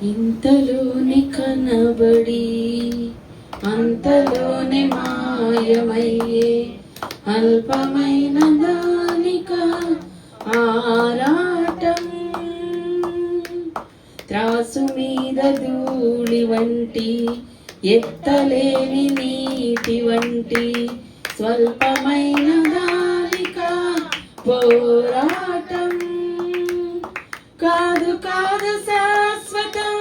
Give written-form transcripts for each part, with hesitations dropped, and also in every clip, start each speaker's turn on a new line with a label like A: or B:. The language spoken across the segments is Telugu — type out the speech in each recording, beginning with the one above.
A: ఇంతలోనే కనబడి అంతలోనే మాయమయ్యే అల్పమైన దానిక ఆరాటం. త్రాసు మీద ధూళి వంటి ఎత్తలేని నీటి వంటి స్వల్పమైన దానిక పోరాటం. కాదు కాదు శాశ్వతం,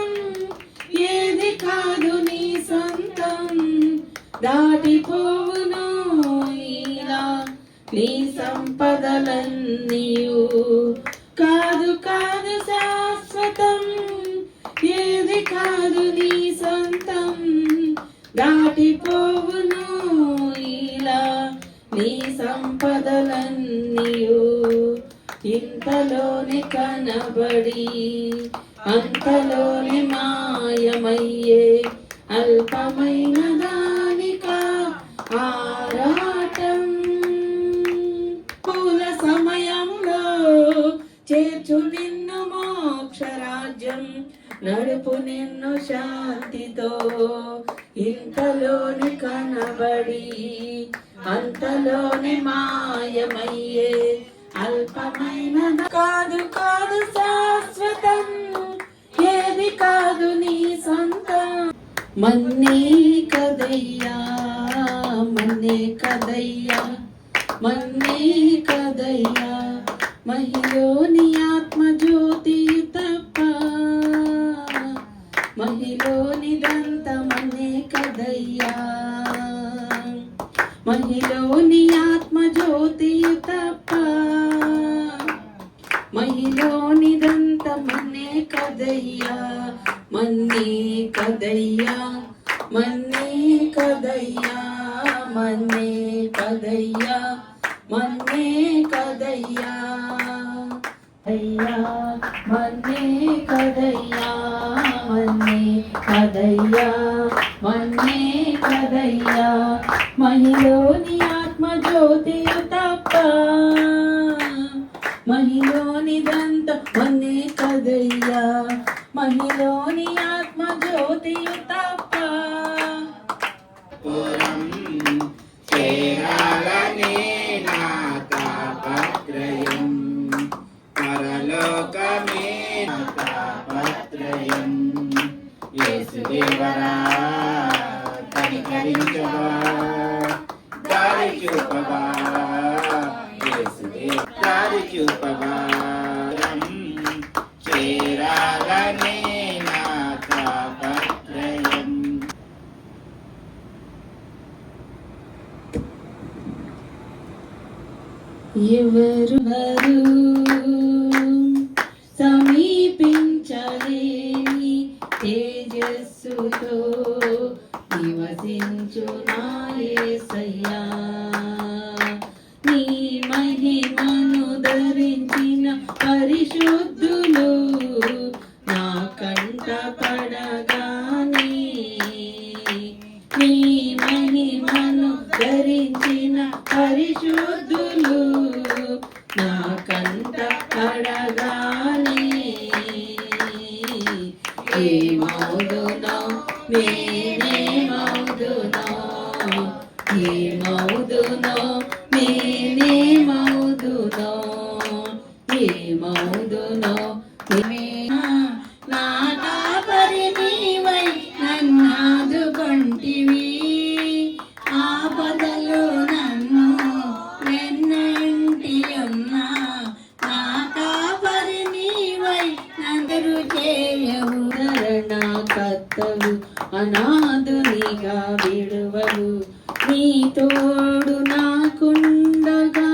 A: ఏది కాదు నీ సొంతం. దాటిపోవును ఇలా నీ సంపదలన్నీయు. కాదు కాదు శాశ్వతం, ఏది కాదు నీ సొంతం. దాటిపోవును ఇలా నీ సంపదలన్నీయు. ఇంతలోనే కనబడి అంతలోనే మాయమయ్యే అల్పమైన దానిక ఆరాటం. పూల సమయంలో చేర్చు నిన్ను మోక్షరాజ్యం, నడుపు నిన్ను శాంతితో. ఇంతలోనే కనబడి అంతలోనే మాయమయ్యే అల్పమైన కాదు కాదు శాశ్వతం, ఏది కాదు నీ సొంతం. మన్నే కదయ్యా మన్నే కదయ్యా మన్నే కదయ్యా మహిలోని ఆత్మజ్యోతి తప్ప. మహిలోనిదంత మన్నే కదయ్యా, మహిలోని ఆత్మజ్యోతి తప్ప. మహిలోనిదంత మన్నే కదయ్యా, మన్నే కదయ్యా మన్నే కదయ్యా మన్నే కదయ్యా మన్నే కదయ్యా అయ్యా మన్నే కదయ్యా మన్నే కదయ్యా మన్నే కదయ్యా మహిలోని ఆత్మజ్యోతి తప్ప. మహిలోనిదంత మన్నే కదయ్యా, మహిలోని ఆత్మజ్యోతి తప్ప.
B: చేరాలనే నా తాపత్రయం, పరలోకమే నా తాపత్రయం. యేసుదేవరా కనికరించవా, దారి చూపవా. యేసుదేవ దారి చూపవా. చేరాలనే నా తాపత్రయం.
A: ఎవరు సమీపించలేని తేజస్సుతో నివసించు నా యేసయ్యా. నీ మహిమను ధరించిన పరిశుద్ధులు నా కంట పడగానే. నీ మహిమను ధరించిన పరిశుద్ధులు నా కంట పడగానే. ఏమౌదునో నేనేమౌదునో, ఏమౌదునో నేనేమౌదునో, ఏమౌదునో నా కాపరి నీవై నన్నాదుకొంటివి. ఆపదలో నన్ను వెన్నంటి ఉన్నా నా కాపరి నీవై నందరు చేయవు. నా కర్తవు అనాథునిగా విడువవు. నీ తోడు నాకుండగా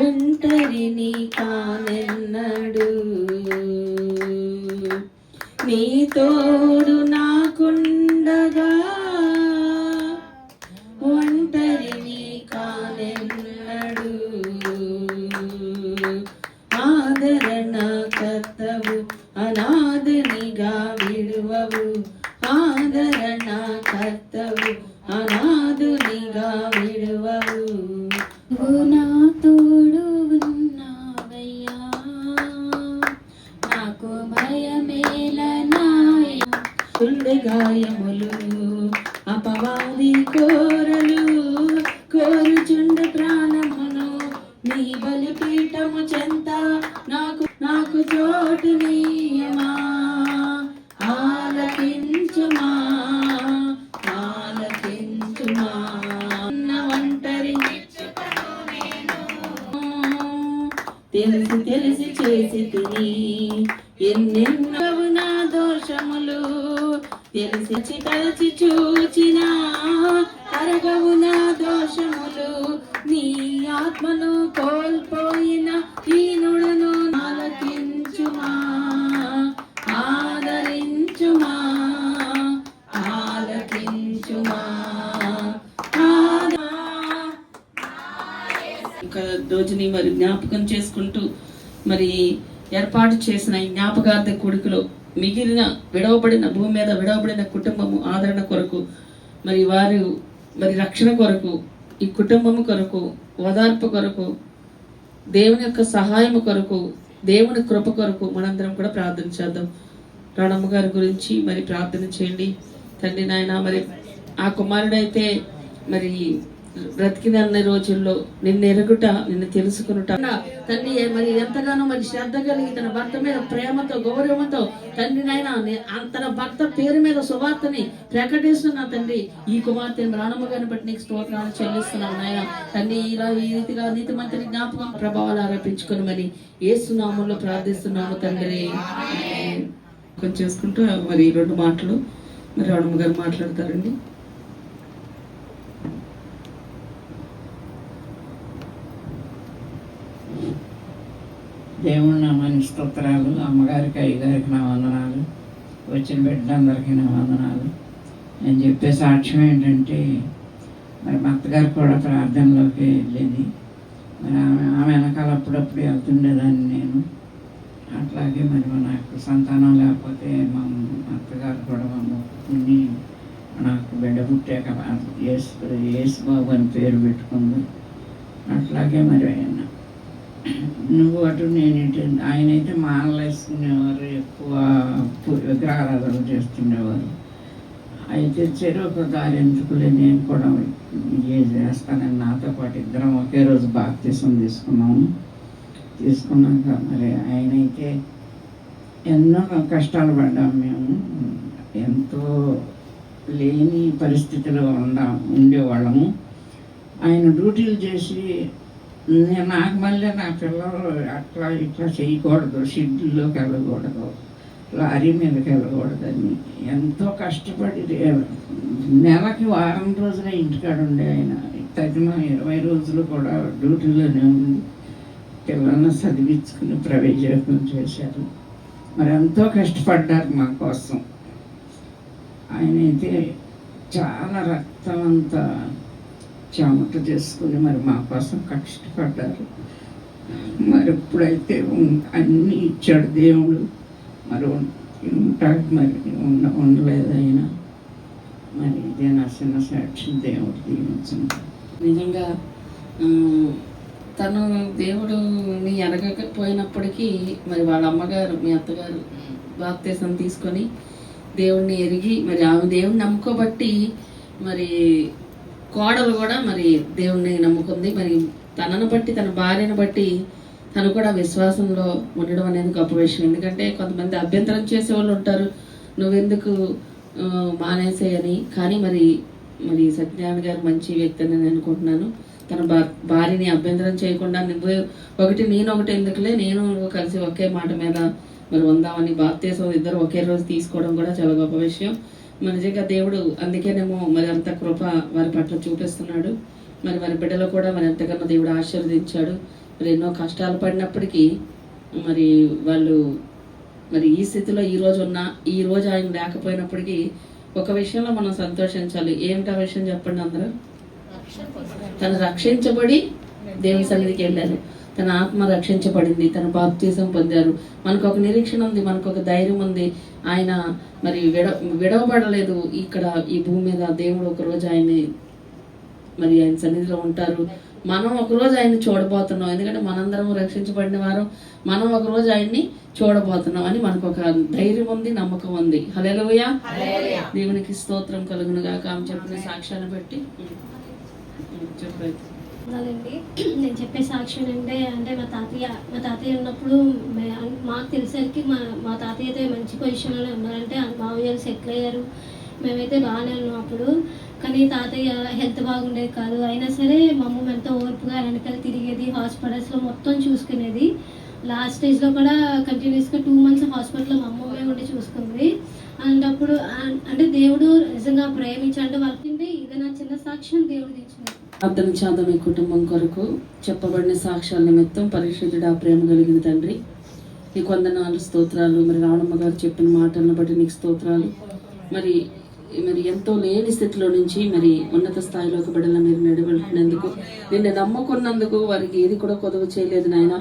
A: ఒంటరిని కానెన్నడు. నీ తోడు నాకుండగా ఒంటరిని కానెన్నడు. ఆదరణ కర్తవు అనాథనిగా విడువవు. ఆదరణ కర్తవు అనాథునిగా విడువవు. నా తోడు ఉన్నావయ్యా, నాకు భయమేలనాయ గుండె గాయములు అపవాది కోరలు కోరుచుండ ప్రాణమును నీ బలిపీఠము చెంత నాకు చోటు నీయమా ఆలకించుమా ఒంటరి తెలిసి చేసి తిని ఎన్నెన్నవు నా దోషములు తెలిసి తలచి చూచిన అరగవు నా దోషములు నీ ఆత్మను కోల్పోయిన హీనుడును ఆలకించుమా ఆదరించుమా ఆలకించుమా ఒక రోజుని మరి జ్ఞాపకం చేసుకుంటూ మరి ఏర్పాటు చేసిన ఈ జ్ఞాపకార్థ కొడుకులో మిగిలిన విడవబడిన భూమి మీద విడవబడిన కుటుంబము ఆదరణ కొరకు మరి వారు మరి రక్షణ కొరకు ఈ కుటుంబము కొరకు ఓదార్పు కొరకు దేవుని యొక్క సహాయము కొరకు దేవుని కృప కొరకు మనందరం కూడా ప్రార్థన చేద్దాం. రాణమ్మ గారి గురించి మరి ప్రార్థన చేయండి. తండ్రి నాయన మరి ఆ కుమారుడైతే మరి బ్రతికిన రోజుల్లో నిన్ను ఎరుగుట నిన్ను తెలుసుకునుట తండ్రి మరి ఎంతగానో మరి శ్రద్ధ కలిగి తన భర్త మీద ప్రేమతో గౌరవంతో తండ్రి నాయన తన భర్త పేరు మీద సువార్తని ప్రకటిస్తున్నా తండ్రి ఈ కుమార్తెను రాణమ్మ గారిని బట్టి నీకు స్తోత్రాలు చెల్లిస్తున్నాను నాయన తండ్రి ఇలా ఈ రీతిగా నీతి మంత్రి జ్ఞాపకం ప్రభావాలు ఆరోపించుకుని మరి యేసు నామములో ప్రార్థిస్తున్నాము తండ్రి. కొంచెం చేసుకుంటూ మరి 2 మాటలు మరి రాణమ్మ గారు మాట్లాడతారండి.
C: దేవుని నామానికి స్తోత్రాలు. అమ్మగారికి అయ్యగారికి నా వందనాలు. వచ్చిన బిడ్డలందరికీ నా వందనాలు. నేను చెప్పే సాక్ష్యం ఏంటంటే మరి మా అత్తగారు కూడా ప్రార్థనలోకి వెళ్ళేది. మరి ఆమె వెనకాల అప్పుడప్పుడు వెళ్తుండేదాన్ని నేను. అట్లాగే మరి నాకు సంతానం లేకపోతే మా అత్తగారు కూడా మా మొక్కుని నాకు బిడ్డ పుట్టాక యేసు బాబు అని పేరు పెట్టుకుంది. అట్లాగే మరి నువ్వు అటు నేను ఇటు ఆయనైతే మాలలు వేసుకునేవారు, ఎక్కువ విగ్రహారాధన చేస్తుండేవారు. అయితే చెరువు దారి ఎందుకులే నేను కూడా చేస్తానని నాతో పాటు ఇద్దరం ఒకే రోజు బాప్తీసం తీసుకున్నాము. తీసుకున్నాక మరి ఆయనైతే ఎన్నో కష్టాలు పడ్డాము మేము. ఎంతో లేని పరిస్థితిలో ఉండేవాళ్ళము. ఆయన డ్యూటీలు చేసి నాకు మళ్ళీ నా పిల్లలు అట్లా ఇట్లా చేయకూడదు, షెడ్యూల్లోకి వెళ్ళకూడదు, లారీ మీదకి వెళ్ళకూడదని ఎంతో కష్టపడి నెలకి వారం రోజులే ఇంటికాడ ఉండే ఆయన. తగిన 20 రోజులు కూడా డ్యూటీలోనే ఉంది. పిల్లల్ని చదివించుకుని ప్రవేశం చేశారు. మరి ఎంతో కష్టపడ్డారు మా కోసం. ఆయనైతే చాలా రక్తం అంతా చెమట చేసుకుని మరి మా కోసం కష్టపడ్డారు. మరి ఇప్పుడైతే అన్నీ ఇచ్చాడు దేవుడు. మరి ఉంటాడు మరి ఉండలేదు అయినా. మరి ఇదే నా చిన్న సాక్షి. దేవుడు దీవించండి.
A: నిజంగా తను దేవుడుని ఎరగకపోయినప్పటికీ మరి వాళ్ళ అమ్మగారు మీ అత్తగారు బాప్తీసం తీసుకొని దేవుడిని ఎరిగి మరి ఆమె దేవుడిని నమ్ముకోబట్టి మరి కోడలు కూడా మరి దేవుణ్ణి నమ్ముకుంది. మరి తనను బట్టి తన భార్యను బట్టి తను కూడా విశ్వాసంలో ఉండడం అనేది గొప్ప విషయం. ఎందుకంటే కొంతమంది అభ్యంతరం చేసే వాళ్ళు ఉంటారు, నువ్వెందుకు మానేసేయని. కానీ మరి మరి సత్యనారాయణ గారు మంచి వ్యక్తి అని నేను అనుకుంటున్నాను. తన భార్యని అభ్యంతరం చేయకుండా నువ్వు ఒకటి నేను ఒకటి ఎందుకులే, నేను కలిసి ఒకే మాట మీద మరి ఉందామని బాప్తీసం ఇద్దరు ఒకే రోజు తీసుకోవడం కూడా చాలా గొప్ప విషయం. మన నిజంగా దేవుడు అందుకేనేమో మరి అంత కృప వారి పట్ల చూపిస్తున్నాడు. మరి వారి బిడ్డలో కూడా మరి ఎంతకన్నా దేవుడు ఆశీర్వదించాడు. మరి ఎన్నో కష్టాలు పడినప్పటికీ మరి వాళ్ళు మరి ఈ స్థితిలో ఈ రోజు ఆయన లేకపోయినప్పటికీ ఒక విషయంలో మనం సంతోషించాలి. ఏమిటా విషయం చెప్పండి అందరూ? తను రక్షించబడి దేవుని సన్నిధికి వెళ్ళారు. తన ఆత్మ రక్షించబడింది, తన బాప్తీసం పొందారు. మనకు ఒక నిరీక్షణ ఉంది, మనకు ఒక ధైర్యం ఉంది. ఆయన మరి విడవబడలేదు. ఇక్కడ ఈ భూమి మీద దేవుడు ఒక రోజు ఆయన సన్నిధిలో ఉంటారు. మనం ఒకరోజు ఆయన్ని చూడబోతున్నాం. ఎందుకంటే మనందరం రక్షించబడిన వారు, మనం ఒకరోజు ఆయన్ని చూడబోతున్నాం అని మనకు ఒక ధైర్యం ఉంది, నమ్మకం ఉంది. హల్లెలూయా. దేవునికి స్తోత్రం కలుగును గాక. ఆమె చెప్పిన సాక్ష్యాన్ని బట్టి చెప్పలేదు.
D: అవునండి, నేను చెప్పే సాక్ష్యం అంటే మా తాతయ్య ఉన్నప్పుడు మాకు తెలిసరికి మా తాతయ్య అయితే మంచి పొజిషన్లోనే ఉన్నారంటే మామయ్య సెటిల్ అయ్యారు. మేమైతే బాగానే ఉన్నాం అప్పుడు. కానీ తాతయ్య హెల్త్ బాగుండేది కాదు. అయినా సరే మా అమ్మ ఎంతో ఓర్పుగా వెనకాల తిరిగేది, హాస్పిటల్స్లో మొత్తం చూసుకునేది. లాస్ట్ స్టేజ్లో కూడా కంటిన్యూస్గా 2 months హాస్పిటల్లో మా అమ్మమ్మే ఉండి చూసుకుంది. అలాంటప్పుడు అంటే దేవుడు నిజంగా ప్రేమించాలంటే వాళ్ళకి ఇది నా చిన్న సాక్ష్యం దేవుడు ఇచ్చింది.
A: అతని చేత మీ కుటుంబం కొరకు చెప్పబడిన సాక్ష్యాల నిమిత్తం పరిశుద్ధుడా, ప్రేమ కలిగిన తండ్రి, నీకు వందనాలు, స్తోత్రాలు. మరి రావణమ్మ గారు చెప్పిన మాటలను బట్టి నీకు స్తోత్రాలు. మరి ఎంతో లేని స్థితిలో నుంచి మరి ఉన్నత స్థాయిలోకి బిడ్డలను మీరు నడిపెట్టినందుకు, నిన్ను నమ్ముకున్నందుకు వారికి ఏది కూడా కొదవ చేయలేదు నాయన.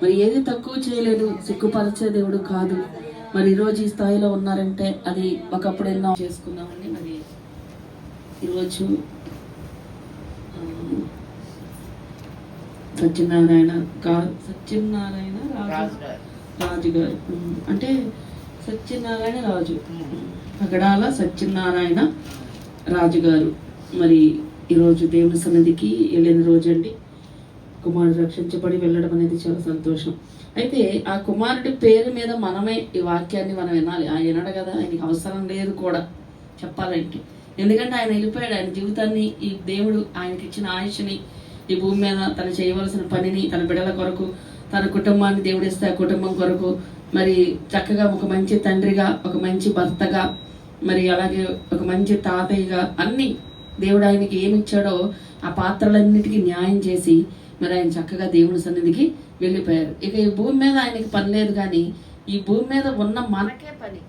A: మరి ఏది తక్కువ చేయలేదు, సిగ్గుపరిచే దేవుడు కాదు. మరి ఈరోజు ఈ స్థాయిలో ఉన్నారంటే అది ఒకప్పుడు ఎన్నో చేసుకున్నామండి. మరి ఈరోజు సత్యనారాయణ రాజు గారు, అంటే సత్యనారాయణ రాజు, పగడాల సత్యనారాయణ రాజు గారు మరి ఈరోజు దేవుని సన్నిధికి వెళ్ళిన రోజు అండి. కుమారుడు రక్షించబడి వెళ్ళడం అనేది చాలా సంతోషం. అయితే ఆ కుమారుడి పేరు మీద మనమే ఈ వాక్యాన్ని మనం వినాలి. ఆయన వినడు కదా, ఆయనకి అవసరం లేదు కూడా చెప్పాలంటే. ఎందుకంటే ఆయన వెళ్ళిపోయాడు. ఆయన జీవితాన్ని, ఈ దేవుడు ఆయనకి ఇచ్చిన ఆయుష్ని, ఈ భూమి మీద తను చేయవలసిన పనిని, తన బిడ్డల కొరకు, తన కుటుంబాన్ని దేవుడు ఇస్తే ఆ కుటుంబం కొరకు మరి చక్కగా ఒక మంచి తండ్రిగా, ఒక మంచి భర్తగా, మరి అలాగే ఒక మంచి తాతయ్యగా అన్ని దేవుడు ఆయనకి ఏమి ఇచ్చాడో ఆ పాత్రలన్నిటికీ న్యాయం చేసి మరి ఆయన చక్కగా దేవుని సన్నిధికి వెళ్ళిపోయారు. ఇక ఈ భూమి మీద ఆయనకి పని లేదు, కానీ ఈ భూమి మీద ఉన్న మనకే పని.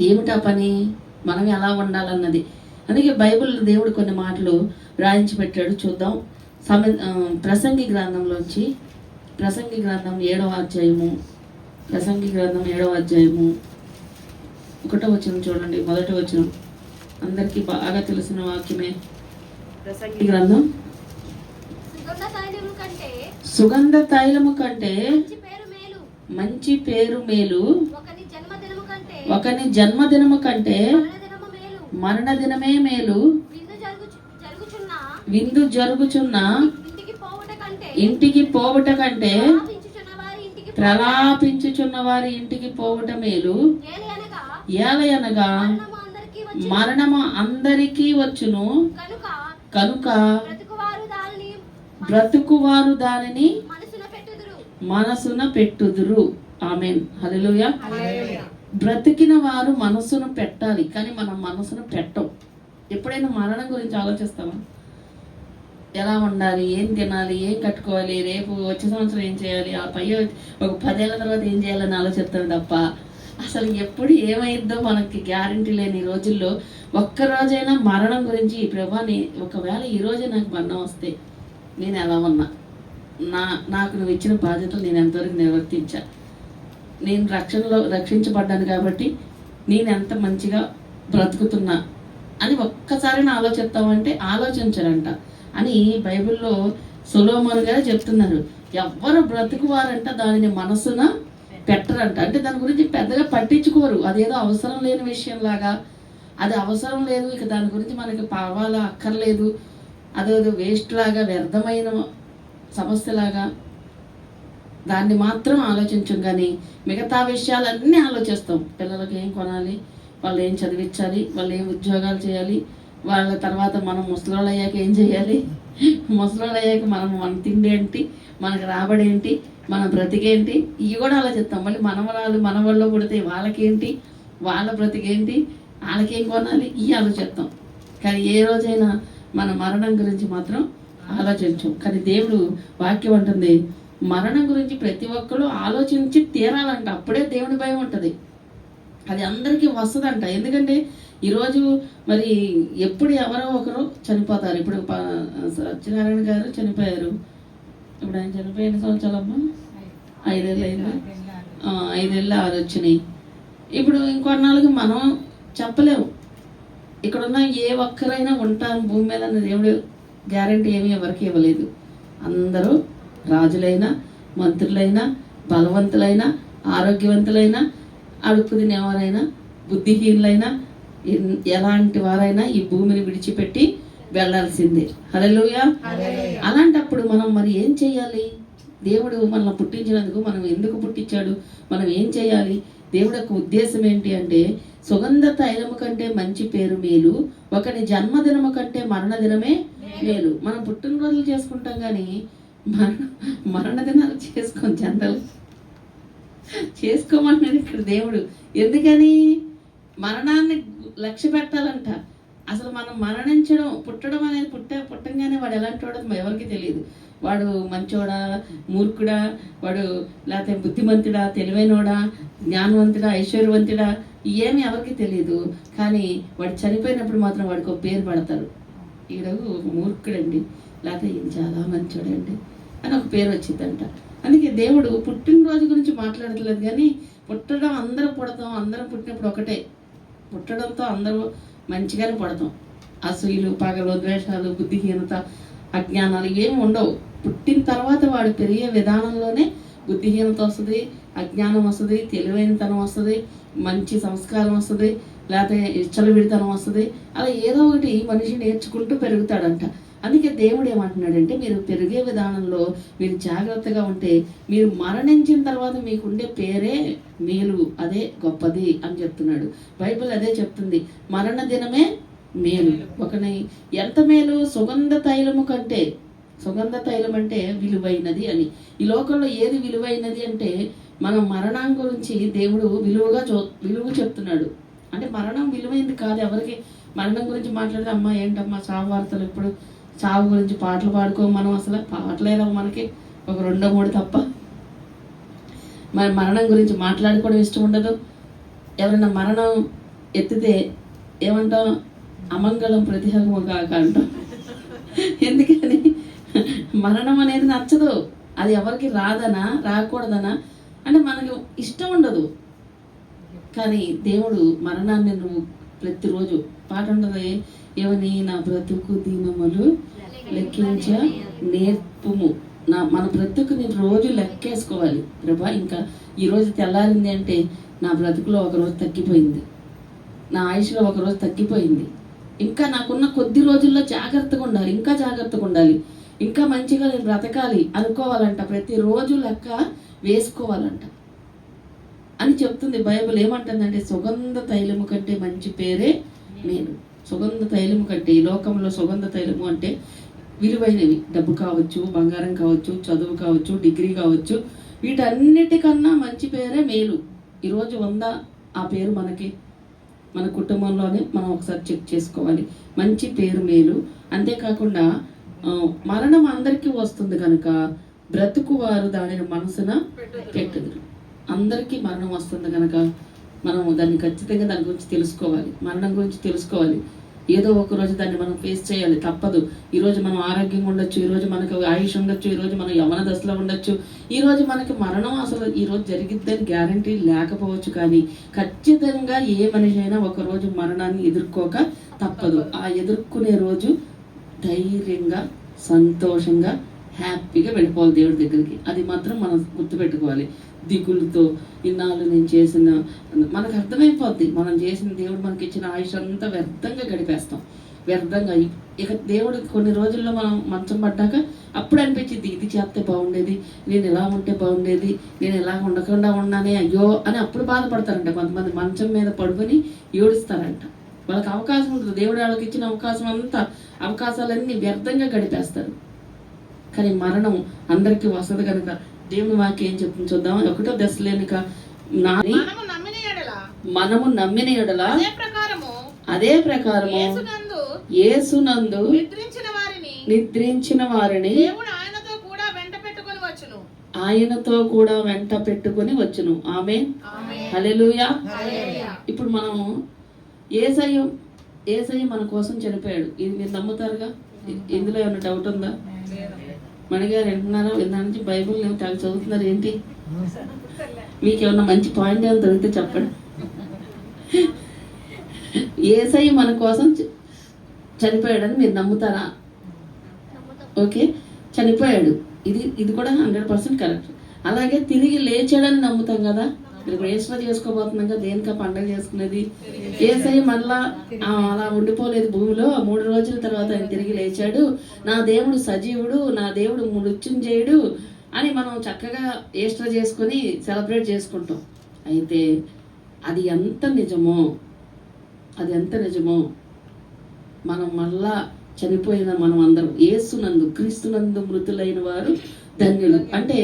A: ఏమిటా పని? మనం ఎలా ఉండాలన్నది. అందుకే బైబిల్ దేవుడు కొన్ని మాటలు రాయించి పెట్టాడు. చూద్దాం. ప్రసంగి గ్రంథంలోంచి, ప్రసంగి గ్రంథం 7వ అధ్యాయము, ప్రసంగి గ్రంథం 7వ అధ్యాయము 1వ వచనం చూడండి. 1వ వచనం అందరికీ బాగా తెలిసిన వాక్యమే. ప్రసంగి గ్రంథం, సుగంధ తైలము కంటే మంచి పేరు మేలు, ఒకని జన్మదినము కంటే మరణ దినమే మేలు, విందు జరుగుచున్న ఇంటికి పోవుట కంటే ప్రలాపించుచున్న వారి ఇంటికి పోవుట మేలు. ఏలయనగా మరణము అందరికీ వచ్చును కనుక బ్రతుకువారు దానిని మనసున పెట్టుదురు. ఆమేన్. హల్లెలూయా. బ్రతికిన వారు మనసును పెట్టాలి, కానీ మనం మనసును పెట్టం. ఎప్పుడైనా మరణం గురించి ఆలోచిస్తామా? ఎలా ఉండాలి, ఏం తినాలి, ఏం కట్టుకోవాలి, రేపు వచ్చే సంవత్సరం ఏం చేయాలి, ఆ పై ఒక 10 ఏళ్ళ తర్వాత ఏం చేయాలని ఆలోచిస్తాం తప్ప అసలు ఎప్పుడు ఏమైద్దో మనకి గ్యారంటీ లేని రోజుల్లో ఒక్కరోజైనా మరణం గురించి, ప్రభాని ఒకవేళ ఈరోజే నాకు మరణం వస్తే నేను ఎలా ఉన్నా, నాకు నువ్వు ఇచ్చిన బాధ్యతలు నేను ఎంతవరకు నిర్వర్తించా, నేను రక్షించబడ్డాను కాబట్టి నేను ఎంత మంచిగా బ్రతుకుతున్నా అని ఒక్కసారి ఆలోచిస్తామంటే ఆలోచించారంట అని బైబిల్లో సొలొమోను గారు చెప్తున్నారు. ఎవ్వరు బ్రతుకువారంట దానిని మనసున పెట్టరంట. అంటే దాని గురించి పెద్దగా పట్టించుకోరు. అదేదో అవసరం లేని విషయం లాగా, అది అవసరం లేదు, ఇక దాని గురించి మనకి పర్వాలా అక్కర్లేదు, అదేదో వేస్ట్ లాగా, వ్యర్థమైన సమస్యలాగా దాన్ని మాత్రం ఆలోచించం. కానీ మిగతా విషయాలన్నీ ఆలోచిస్తాం. పిల్లలకి ఏం కొనాలి, వాళ్ళు ఏం చదివించాలి, వాళ్ళు ఏం ఉద్యోగాలు చేయాలి, వాళ్ళ తర్వాత మనం ముసలోళ్ళు అయ్యాక ఏం చేయాలి, ముసలోళ్ళు అయ్యాక మన తిండి ఏంటి, మనకు రాబడి ఏంటి, మన బ్రతికేంటి, ఇవి కూడా ఆలోచిస్తాం. మళ్ళీ మనవాళ్ళు పుడితే వాళ్ళకేంటి, వాళ్ళ బ్రతికేంటి, వాళ్ళకేం కొనాలి, ఇవి ఆలోచిస్తాం. కానీ ఏ రోజైనా మన మరణం గురించి మాత్రం ఆలోచించం. కానీ దేవుడు వాక్యం అంటుంది మరణం గురించి ప్రతి ఒక్కరు ఆలోచించి తీరాలంట. అప్పుడే దేవుని భయం ఉంటుంది. అది అందరికీ వస్తుందంట. ఎందుకంటే ఈరోజు మరి ఎప్పుడు ఎవరో ఒకరు చనిపోతారు. ఇప్పుడు సత్యనారాయణ గారు చనిపోయారు. ఇప్పుడు ఆయన చనిపోయిన సంవత్సరాలమ్మా 5 ఏళ్ళు అయిందా? 5 ఏళ్ళు 6 వచ్చినాయి. ఇప్పుడు ఇంకొన్నాళ్ళకి మనం చెప్పలేము. ఇక్కడున్న ఏ ఒక్కరైనా ఉంటాం భూమి మీద అన్న దేవుడు గ్యారంటీ ఏమీ ఎవరికి ఇవ్వలేదు. అందరూ రాజులైనా, మంత్రులైనా, బలవంతులైనా, ఆరోగ్యవంతులైనా, అడుపు తినేవారైనా, బుద్ధిహీనులైనా, ఎలాంటి వారైనా ఈ భూమిని విడిచిపెట్టి వెళ్ళాల్సిందే. హల్లెలూయా. అలాంటప్పుడు మనం మరి ఏం చేయాలి? దేవుడు మనల్ని పుట్టించినందుకు మనం ఎందుకు పుట్టించాడు? మనం ఏం చేయాలి? దేవుడి యొక్క ఉద్దేశం ఏంటి అంటే, సుగంధ తైలము కంటే మంచి పేరు మేలు, ఒకని జన్మదినము కంటే మరణ దినమే మేలు. మనం పుట్టినరోజులు చేసుకుంటాం కానీ మరణ దినాలు జనరల్ చేసుకోమంటున్నాడు ఇక్కడ దేవుడు. ఎందుకని? మరణాన్ని లక్ష్య పెట్టాలంట. అసలు మనం మరణించడం, పుట్టడం అనేది పుట్టంగానే వాడు ఎలాంటి వాడో ఎవరికి తెలియదు. వాడు మంచోడా, మూర్ఖుడా, వాడు లేకపోతే బుద్ధిమంతుడా, తెలివైనోడా, జ్ఞానవంతుడా, ఐశ్వర్యవంతుడా, ఏమి ఎవరికి తెలియదు. కానీ వాడు చనిపోయినప్పుడు మాత్రం వాడికి ఒక పేరు పడతారు. ఈడ మూర్ఖుడండి, లేకపోతే ఈయన చాలా మంచోడండి అని ఒక పేరు వచ్చిందంట. అందుకే దేవుడు పుట్టినరోజు గురించి మాట్లాడట్లేదు కానీ, పుట్టడం అందరం పుడతాం, అందరం పుట్టినప్పుడు ఒకటే. పుట్టడంతో అందరూ మంచిగానే పుడతాం. అసూయలు, పగలు, ద్వేషాలు, బుద్ధిహీనత, అజ్ఞానాలు ఏమి ఉండవు. పుట్టిన తర్వాత వాడు పెరిగే విధానంలోనే బుద్ధిహీనత వస్తుంది, అజ్ఞానం వస్తుంది, తెలివైనతనం వస్తుంది, మంచి సంస్కారం వస్తుంది, లేకపోతే విడితనం వస్తుంది. అలా ఏదో ఒకటి మనిషి నేర్చుకుంటూ పెరుగుతాడంట. అందుకే దేవుడు ఏమంటున్నాడంటే, మీరు పెరిగే విధానంలో మీరు జాగ్రత్తగా ఉంటే మీరు మరణించిన తర్వాత మీకుండే పేరే మేలు, అదే గొప్పది అని చెప్తున్నాడు. బైబిల్ అదే చెప్తుంది, మరణ దినమే మేలు. ఒకని ఎంత మేలు? సుగంధ తైలము కంటే. సుగంధ తైలం అంటే విలువైనది అని. ఈ లోకంలో ఏది విలువైనది అంటే, మనం మరణం గురించి దేవుడు విలువ చెప్తున్నాడు. అంటే మరణం విలువైంది కాదు ఎవరికి. మరణం గురించి మాట్లాడితే అమ్మ ఏంటమ్మా చావు వార్తలు, ఇప్పుడు చావు గురించి పాటలు పాడుకో. మనం అసలు పాటలేరావు మనకి, ఒక 2-3 తప్ప. మరి మరణం గురించి మాట్లాడుకోవడం ఇష్టం ఉండదు. ఎవరైనా మరణం ఎత్తితే ఏమంటాం? అమంగళం ప్రతిహము కాక అంటాం. ఎందుకని? మరణం అనేది నచ్చదు. అది ఎవరికి రాదనా, రాకూడదనా అంటే మనకు ఇష్టం ఉండదు. కానీ దేవుడు మరణాన్ని నువ్వు ప్రతిరోజు పాట ఉండదు ఏమని, నా బ్రతుకు దీనములు లెక్కించ నేర్పుము. మన బ్రతుకుని రోజు లెక్కేసుకోవాలి. ప్రభా, ఇంకా ఈరోజు తెల్లారింది అంటే నా బ్రతుకులో ఒకరోజు తగ్గిపోయింది, నా ఆయుష్లో ఒకరోజు తగ్గిపోయింది. ఇంకా నాకున్న కొద్ది రోజుల్లో జాగ్రత్తగా ఉండాలి, ఇంకా జాగ్రత్తగా ఉండాలి, ఇంకా మంచిగా నేను బ్రతకాలి అనుకోవాలంట. ప్రతిరోజు లెక్క వేసుకోవాలంట అని చెప్తుంది బైబిల్. ఏమంటుందంటే, సుగంధ తైలము కంటే మంచి పేరే మేలు. సుగంధ తైలము కంటే, ఈ లోకంలో సుగంధ తైలము అంటే విలువైనవి. డబ్బు కావచ్చు, బంగారం కావచ్చు, చదువు కావచ్చు, డిగ్రీ కావచ్చు, వీటన్నిటికన్నా మంచి పేరే మేలు. ఈరోజు ఉందా ఆ పేరు మనకి? మన కుటుంబంలోనే మనం ఒకసారి చెక్ చేసుకోవాలి. మంచి పేరు మేలు. అంతేకాకుండా మరణం అందరికీ వస్తుంది కనుక బ్రతుకు వారు దానిని మనసున పెట్టుదురు. అందరికీ మరణం వస్తుంది కనుక మనం దాన్ని ఖచ్చితంగా దాని గురించి తెలుసుకోవాలి. మరణం గురించి తెలుసుకోవాలి. ఏదో ఒక రోజు దాన్ని మనం ఫేస్ చేయాలి, తప్పదు. ఈరోజు మనం ఆరోగ్యంగా ఉండొచ్చు, ఈరోజు మనకు ఆయుష్ ఉండొచ్చు, ఈరోజు మనం యవ్వన దశలో ఉండొచ్చు, ఈరోజు మనకి మరణం అసలు ఈరోజు జరిగిద్దని గ్యారంటీ లేకపోవచ్చు. కానీ ఖచ్చితంగా ఏ మనిషి అయినా ఒకరోజు మరణాన్ని ఎదుర్కోక తప్పదు. ఆ ఎదుర్కొనే రోజు ధైర్యంగా, సంతోషంగా, హ్యాపీగా వెళ్ళిపోవాలి దేవుడి దగ్గరికి. అది మాత్రం మనం గుర్తుపెట్టుకోవాలి. దిగులుతో ఇన్నాళ్ళు నేను చేసిన, మనకు అర్థమైపోద్ది మనం చేసిన, దేవుడు మనకి ఇచ్చిన ఆయుష్ అంతా వ్యర్థంగా గడిపేస్తాం. వ్యర్థంగా. ఇక దేవుడు కొన్ని రోజుల్లో మనం మంచం పడ్డాక అప్పుడు అనిపించింది, ఇది చేస్తే బాగుండేది, నేను ఎలా ఉంటే బాగుండేది, నేను ఎలా ఉండకుండా ఉన్నానే, అయ్యో అని అప్పుడు బాధపడతారంట. కొంతమంది మంచం మీద పడుకొని ఏడుస్తారంట. వాళ్ళకి అవకాశం ఉంటుంది. దేవుడు వాళ్ళకి ఇచ్చిన అవకాశం అంతా, అవకాశాలన్నీ వ్యర్థంగా గడిపేస్తారు. కానీ మరణం అందరికీ వస్తుంది కనుక దేవుని వాక్యం ఏం చెప్తుంది చూద్దాం. 1 దశలోనిక మనము నమ్మిన ఎడల అదే ప్రకారము యేసునందు నిద్రించిన వారిని ఆయనతో కూడా వెంట పెట్టుకొని వచ్చును. ఆమేన్, హల్లెలూయా. ఇప్పుడు మనం యేసయ్య మన కోసం చనిపోయాడు. ఇది మీరు నమ్ముతారుగా? ఇందులో ఏమైనా డౌట్ ఉందా? మణిగారు వింటున్నారా? విన్నా నుంచి బైబుల్ చదువుతున్నారు ఏంటి? మీకు ఏమన్నా మంచి పాయింట్ ఏమైనా దొరికితే చెప్పండి. యేసయ్య మన కోసం చనిపోయాడని మీరు నమ్ముతారా? ఓకే, చనిపోయాడు. ఇది కూడా 100% కరెక్ట్. అలాగే తిరిగి లేచాడని నమ్ముతాం కదా. ఇప్పుడు ఈస్టర్ చేసుకోబోతున్నాం కదా, దేనికా పండగ చేసుకునేది? యేసయ్య మళ్ళా అలా ఉండిపోలేదు భూమిలో. 3 రోజుల తర్వాత ఆయన తిరిగి లేచాడు. నా దేవుడు సజీవుడు, నా దేవుడు మృత్యుంజయుడు అని మనం చక్కగా ఈస్టర్ చేసుకొని సెలబ్రేట్ చేసుకుంటాం. అయితే అది ఎంత నిజమో మనం మళ్ళా చనిపోయిన మనం అందరం యేసునందు క్రీస్తునందు మృతులైన వారు ధన్యులు. అంటే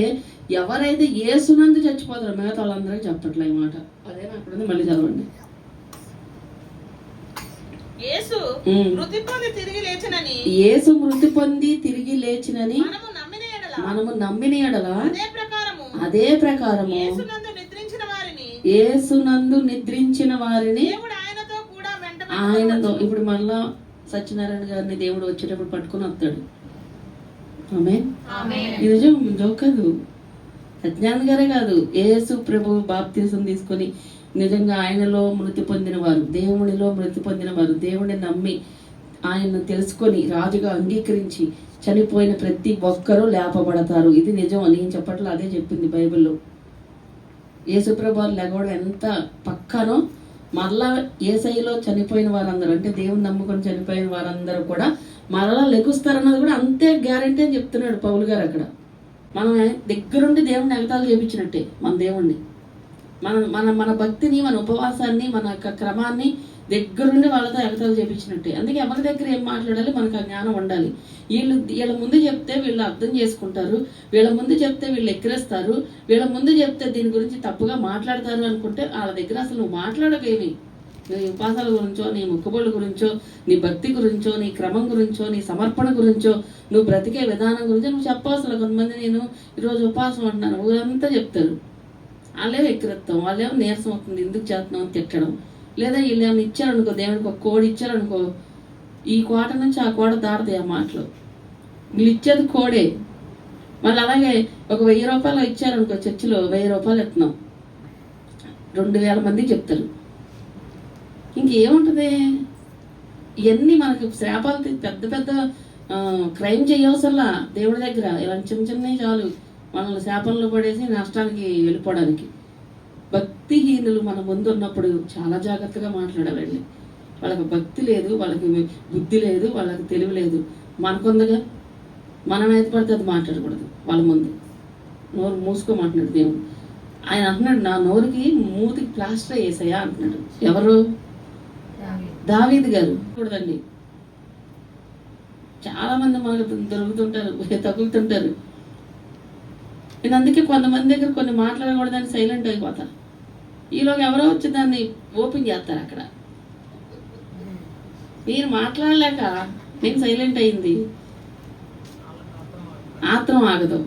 A: ఎవరైతే యేసునందు చచ్చిపోతారో మిగతా వాళ్ళందరికీ చెప్పట్లే ఈ మాట. అదే అక్కడ మళ్ళీ చదవండి.
E: యేసు మృతి పొంది తిరిగి లేచినని మనము నమ్మిన ఎడల అదే ప్రకారము యేసునందు నిద్రించిన వారిని ఆయనతో. ఇప్పుడు మళ్ళా సత్యనారాయణ గారిని దేవుడు వచ్చేటప్పుడు పట్టుకుని వస్తాడు. ఆమేన్. ఇది నిజం, జోక్ కాదు. సత్యనారాయణ గారే కాదు, యేసు ప్రభు బాప్తిసం తీసుకొని నిజంగా ఆయనలో మృతి పొందిన వారు, దేవునిలో మృతి పొందిన వారు, దేవుని నమ్మి ఆయన్ను తెలుసుకొని రాజుగా అంగీకరించి చనిపోయిన ప్రతి ఒక్కరూ లేపబడతారు. ఇది నిజం. నేను చెప్పట్లో అదే చెప్పింది బైబిల్లో. యేసుప్రభు లేకపోవడం ఎంత పక్కానో, మరలా యేసయ్యలో చనిపోయిన వారందరూ, అంటే దేవుని నమ్ముకొని చనిపోయిన వారందరూ కూడా మరలా లెగుస్తారన్నది కూడా అంతే గ్యారంటీ అని చెప్తున్నాడు పౌలు గారు అక్కడ. మనం దగ్గరుండి దేవుడిని ఎగతాలు చేపించినట్టే మన దేవుణ్ణి. మన భక్తిని, మన ఉపవాసాన్ని, మన యొక్క క్రమాన్ని దగ్గరుండి వాళ్ళతో ఎగతాలు చేపించినట్టే. అందుకే ఎవరి దగ్గర ఏం మాట్లాడాలి మనకు ఆ జ్ఞానం ఉండాలి. వీళ్ళ ముందు చెప్తే వీళ్ళు అర్థం చేసుకుంటారు, వీళ్ళ ముందు చెప్తే వీళ్ళు ఎక్కిరేస్తారు, వీళ్ళ ముందు చెప్తే దీని గురించి తప్పుగా మాట్లాడతారు అనుకుంటే వాళ్ళ దగ్గర అసలు నువ్వు మాట్లాడకేమి. నీ ఉపాసాల గురించో, నీ మొక్కుబడుల గురించో, నీ భక్తి గురించో, నీ క్రమం గురించో, నీ సమర్పణ గురించో, నువ్వు బ్రతికే విధానం గురించో నువ్వు చెప్పవసలు. కొంతమంది నేను ఈరోజు ఉపవాసం అంటున్నాను ఊరంతా చెప్తారు. వాళ్ళేమో ఎక్కిరెత్తాం, వాళ్ళేమో నీరసం అవుతుంది ఎందుకు చేస్తున్నాం అని తిట్టడం. లేదా వీళ్ళు ఏమైనా ఇచ్చారనుకో, దేవుడికి ఒక కోడి ఇచ్చారనుకో, ఈ కోట నుంచి ఆ కోట దాడతాయి ఆ మాటలు. వీళ్ళు ఇచ్చేది కోడే. మళ్ళీ అలాగే ఒక 1000 రూపాయలు ఇచ్చారనుకో, చర్చిలో 1000 రూపాయలు ఎత్తున్నాం, 2000 మంది చెప్తారు. ఇంకేముంటుంది? ఇవన్నీ మనకి శాపాలు. పెద్ద పెద్ద క్రైమ్ చేయవసరలా దేవుడి దగ్గర. ఇలాంటి చిన్నవి చాలు మనల్ని శాపంలో పడేసి నష్టానికి వెళ్ళిపోవడానికి. భక్తిహీనులు మన ముందు ఉన్నప్పుడు చాలా జాగ్రత్తగా మాట్లాడాలండి. వాళ్ళకి భక్తి లేదు, వాళ్ళకి బుద్ధి లేదు, వాళ్ళకి తెలివి లేదు. మనకుందగా మనం ఏది పడితే అది మాట్లాడకూడదు వాళ్ళ ముందు. నోరు మూసుకోమంటున్నాడు దేవుడు. ఆయన అంటున్నాడు, నా నోరుకి మూతికి ప్లాస్టర్ వేసాయా అంటున్నాడు. ఎవరు? దావీదు గారు. కూడదండి, చాలా మంది మనకు దొరుకుతుంటారు, తగులుతుంటారు. నేను అందుకే కొంతమంది దగ్గర కొన్ని మాట్లాడకూడదని సైలెంట్ అయిపోతారు. ఈలోగా ఎవరో వచ్చి దాన్ని ఓపెన్ చేస్తారు. అక్కడ నేను మాట్లాడలేక నేను సైలెంట్ అయింది. ఆత్రం ఆగదు.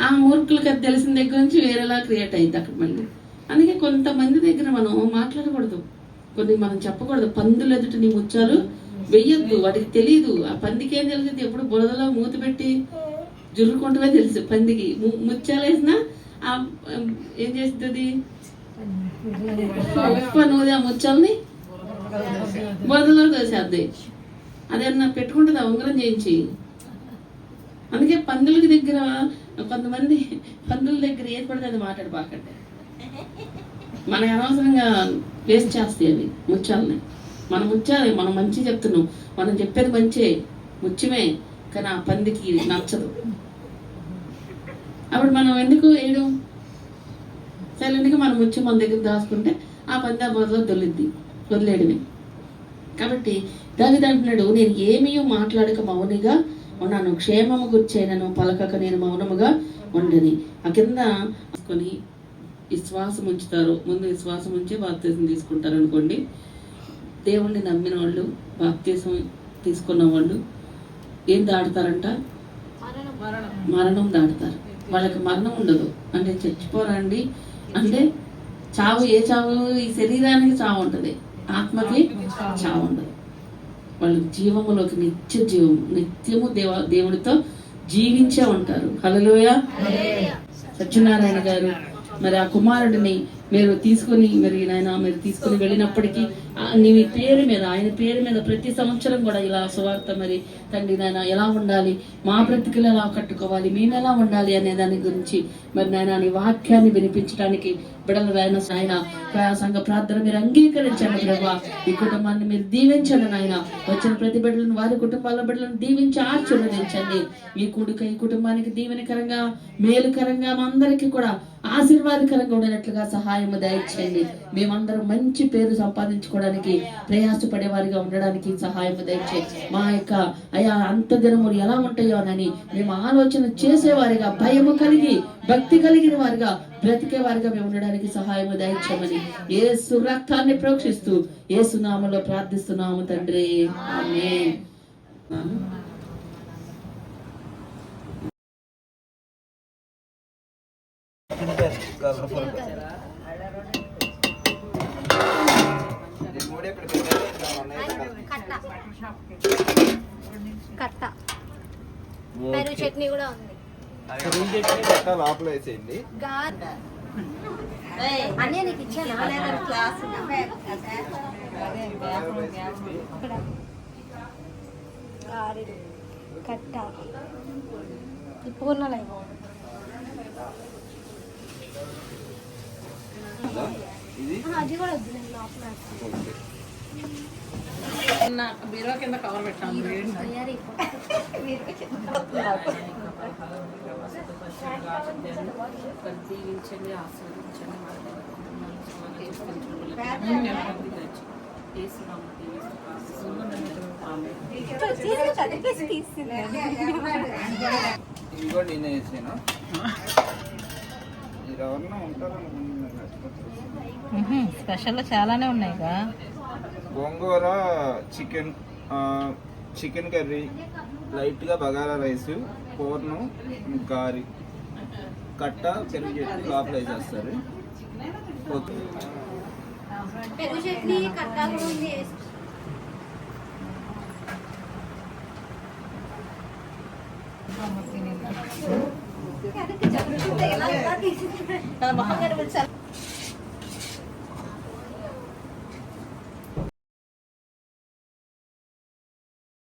E: ఆ మూర్ఖులకి అది తెలిసిన దగ్గర నుంచి వేరేలా క్రియేట్ అయింది అక్కడ మళ్ళీ. అందుకే కొంతమంది దగ్గర మనం మాట్లాడకూడదు, కొన్ని మనం చెప్పకూడదు. పందులు ఎదుట నీ ముత్యాలు వెయ్యొద్దు, వాటికి తెలియదు. ఆ పందికి ఏం తెలిసింది? ఎప్పుడు బురదలో మూత పెట్టి జుర్రుకుంటమే తెలుసు. పందికి ముత్యాలు వేసినా ఏం చేస్తుంది? నూనె ఆ ముత్యాలని బురదలో తోసేద్ది. అదేమన్నా పెట్టుకుంటుంది ఆ ఉంగరం చేయించి. అందుకే పందులకి దగ్గర, కొంతమంది పందుల దగ్గర ఏది పడితే అది మాట్లాడబాకండి. మనకి అనవసరంగా వేస్ట్ చేస్తాయి అవి ముత్యాలని. మనం ముత్యాలి, మనం మంచి చెప్తున్నాం, మనం చెప్పేది మంచే, ముత్యమే, కానీ ఆ పందికి నచ్చదు. అప్పుడు మనం ఎందుకు వేయడం? సైలెంట్గా మన ముత్యం మన దగ్గర దాచుకుంటే ఆ పంది ఆ బదులో దొల్లిద్ది, వదిలేయడమే. కాబట్టి దావీదు అంటున్నాడు, నేను ఏమీ మాట్లాడక మౌనిగా ఉన్నాను, క్షేమము గుర్చైనను పలకక నేను మౌనముగా ఉండని. ఆ కింద కొని విశ్వాసం ఉంచుతారు. ముందు విశ్వాసం ఉంచి బాప్తీసం తీసుకుంటారు అనుకోండి. దేవుణ్ణి నమ్మిన వాళ్ళు, బాప్తీసం తీసుకున్న వాళ్ళు ఏం దాడతారంట? మరణం దాడతారు. వాళ్ళకి మరణం ఉండదు. అంటే చచ్చిపోరండి. అంటే చావు, ఏ చావు? ఈ శరీరానికి చావు ఉంటుంది, ఆత్మకి చావు ఉండదు. వాళ్ళు జీవములోకి నిత్య జీవం, నిత్యము దేవుడితో జీవించే ఉంటారు. హల్లెలూయా. సత్యనారాయణ గారు మరి ఆ కుమారుడిని మీరు తీసుకొని మరి నాయన మీరు తీసుకొని వెళ్ళినప్పటికీ నీ పేరు మీద ఆయన పేరు మీద ప్రతి సంవత్సరం కూడా ఇలా సువార్త మరి తండ్రి నాయన ఎలా ఉండాలి, మా బ్రతుకులు ఎలా కట్టుకోవాలి, మేము ఎలా ఉండాలి అనే దాని గురించి మరి నాయన నీ వాక్యాన్ని వినిపించడానికి బిడ్డలు ఆయన సంఘ ప్రార్థన మీరు అంగీకరించండి ప్రభా. ఈ కుటుంబాన్ని మీరు దీవించండి నాయన. వచ్చిన ప్రతి బిడ్డలను వారి కుటుంబాల బిడ్డలను దీవించి ఆశీర్వదించండి. ఈ కుటుంబానికి దీవెనకరంగా మేలుకరంగా మా అందరికీ కూడా ఆశీర్వాదకరంగా ఉండేటట్లుగా సహాయం దయచేయండి. మేమందరం మంచి పేరు సంపాదించుకోవడానికి ప్రయాసపడే వారిగా ఉండడానికి సహాయం దయచేయండి. మా యొక్క అయా అంత దినములు ఎలా ఉంటాయో అని మేము ఆలోచన చేసేవారిగా, భయము కలిగి భక్తి కలిగిన వారిగా, బ్రతికే వారిగా మేము ఉండడానికి సహాయం దయచేయమని యేసు రక్తాన్ని ప్రోక్షిస్తూ యేసు నామములో ప్రార్థిస్తున్నాము తండ్రి, ఆమేన్.
D: కట్ట పెరుగు చట్నీ కూడా ఉంది.
B: లోపల వేసేయండి.
D: అన్నీ నీకు ఇచ్చాను క్లాస్ కట్ట పూర్ణలై అది కూడా వద్దు, నేను లోపల
E: బీరో కింద కవర్ పెట్టాము. దీవించండి, ఆశీర్వదించండి.
B: ఇదిగోండి నేను వేసాను. మీరు ఎవరన్నా ఉంటారు
F: స్పెషల్ చాలానే ఉన్నాయిగా.
B: గోంగూర, చికెన్ కర్రీ, లైట్గా బగారా రైస్, పూర్ణం, గారి, కట్ట, పెరుగు చట్నీ లోపల వేసేస్తారు.
D: పెరుగు చట్నీ కట్ట కూడా ఉంది.
F: మొహం